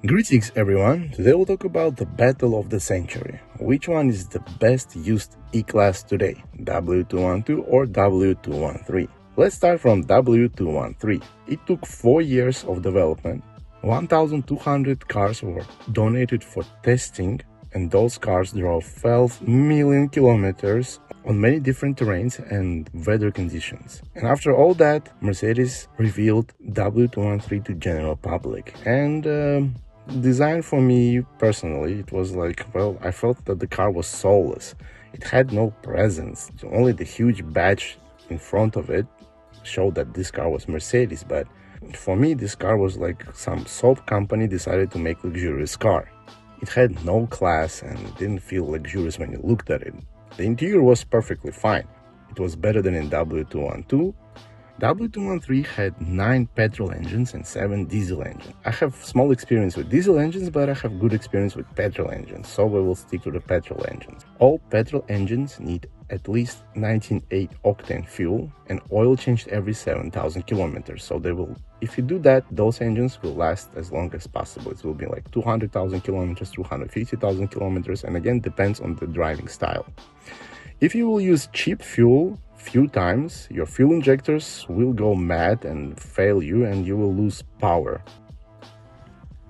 Greetings everyone, today we'll talk about the battle of the century. Which one is the best used E-Class today, W212 or W213? Let's start from W213. It took 4 years of development, 1,200 cars were donated for testing, and those cars drove 12 million kilometers on many different terrains and weather conditions. And after all that, Mercedes revealed W213 to general public. And design for me personally, it was like, well, I felt that the car was soulless. It had no presence. Only the huge badge in front of it showed that this car was Mercedes. But for me, this car was like some soap company decided to make luxurious car. It had no class and it didn't feel luxurious when you looked at it. The interior was perfectly fine. It was better than in W212. W213 had 9 petrol engines and 7 diesel engines. I have small experience with diesel engines, but I have good experience with petrol engines, so we will stick to the petrol engines. All petrol engines need at least 19.8 octane fuel and oil changed every 7,000 kilometers. So they will, if you do that, those engines will last as long as possible. It will be like 200,000 kilometers, 250,000 kilometers, and again, depends on the driving style. If you will use cheap fuel few times, your fuel injectors will go mad and fail you and you will lose power.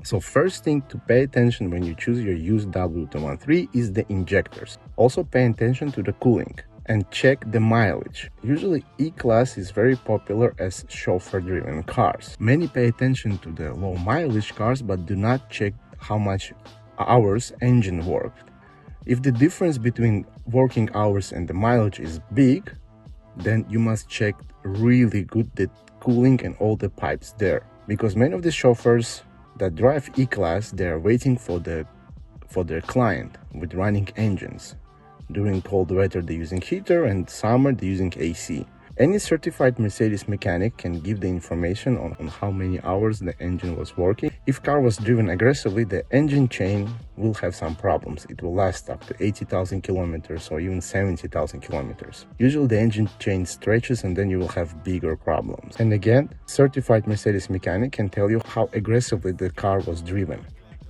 So first thing to pay attention when you choose your used W213 is the injectors. Also pay attention to the cooling and check the mileage. Usually E-Class is very popular as chauffeur-driven cars. Many pay attention to the low mileage cars but do not check how much hours engine worked. If the difference between working hours and the mileage is big, then you must check really good the cooling and all the pipes there. Because many of the chauffeurs that drive E-Class, they are waiting for their client with running engines. During cold weather they're using heater and summer they're using AC. Any certified Mercedes mechanic can give the information on how many hours the engine was working. If car was driven aggressively, the engine chain will have some problems. It will last up to 80,000 kilometers or even 70,000 kilometers. Usually the engine chain stretches and then you will have bigger problems. And again, certified Mercedes mechanic can tell you how aggressively the car was driven.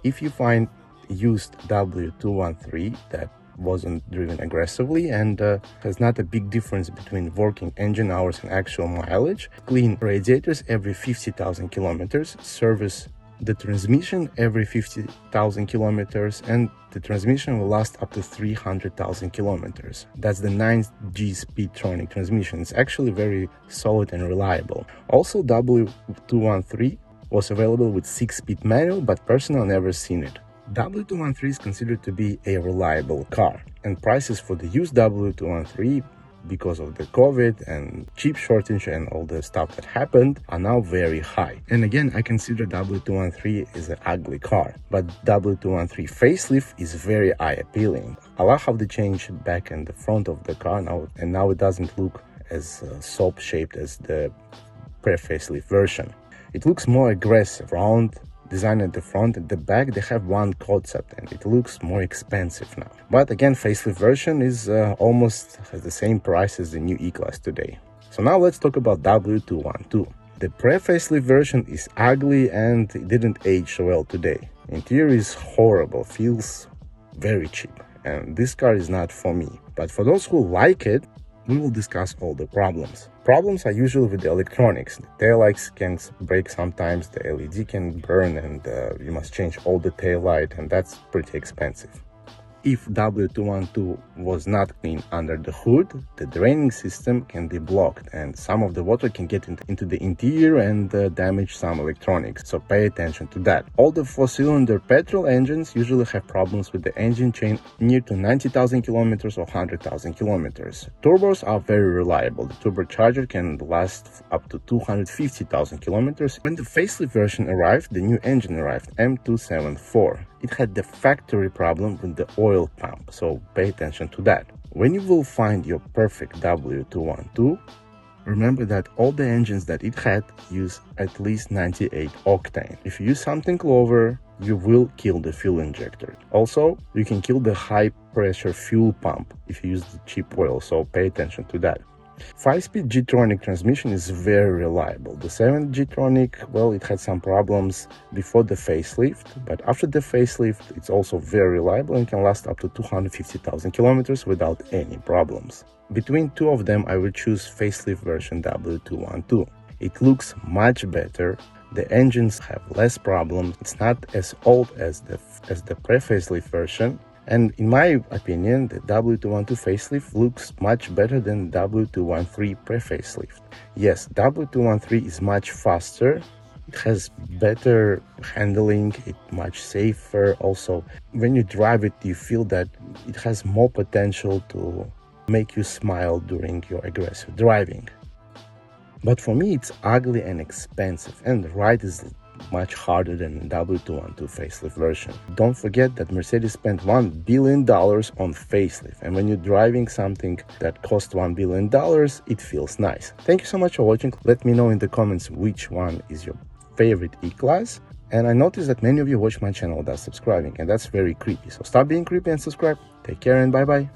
If you find used W213 that wasn't driven aggressively and has not a big difference between working engine hours and actual mileage, clean radiators every 50,000 kilometers, service the transmission every 50,000 kilometers, and the transmission will last up to 300,000 kilometers. That's the 9G Speedtronic transmission. It's actually very solid and reliable. Also, W213 was available with 6-speed manual, but personally I've never seen it. W213 is considered to be a reliable car, and prices for the used W213, because of the COVID and chip shortage and all the stuff that happened, are now very high. And again, I consider W213 is an ugly car, but W213 facelift is very eye-appealing. I love how they changed back and the front of the car now, and now it doesn't look as soap-shaped as the pre-facelift version. It looks more aggressive, round design at the front. At the back they have one concept and it looks more expensive now. But again, facelift version is almost has the same price as the new E-Class today. So now let's talk about W212. The pre-facelift version is ugly and it didn't age so well today. Interior is horrible, feels very cheap, and this car is not for me. But for those who like it, we will discuss all the problems. Problems are usually with the electronics. The taillights can break sometimes, the LED can burn, and you must change all the taillight, and that's pretty expensive. If W212 was not clean under the hood, the draining system can be blocked and some of the water can get into the interior and damage some electronics, so pay attention to that. All the 4-cylinder petrol engines usually have problems with the engine chain near to 90,000 kilometers or 100,000 kilometers. Turbos are very reliable. The turbocharger can last up to 250,000 kilometers. When the facelift version arrived, the new engine arrived, M274. It had the factory problem with the oil pump, so pay attention to that. When you will find your perfect W212, remember that all the engines that it had use at least 98 octane. If you use something lower, you will kill the fuel injector. Also, you can kill the high pressure fuel pump if you use the cheap oil, so pay attention to that. 5-speed G-tronic transmission is very reliable. The 7 G-tronic, well, it had some problems before the facelift, but after the facelift, it's also very reliable and can last up to 250,000 kilometers without any problems. Between two of them, I will choose facelift version W212. It looks much better. The engines have less problems. It's not as old as the pre-facelift version. And in my opinion, the W212 facelift looks much better than W213 pre-facelift. Yes, W213 is much faster. It has better handling, it's much safer. Also, when you drive it, you feel that it has more potential to make you smile during your aggressive driving. But for me, it's ugly and expensive, and the ride is much harder than the W212 facelift version. Don't forget that Mercedes spent $1 billion on facelift, and when you're driving something that costs $1 billion, it feels nice. Thank you so much for watching. Let me know in the comments which one is your favorite E-Class. And I noticed that many of you watch my channel without subscribing, and that's very creepy. So stop being creepy and subscribe. Take care and bye-bye.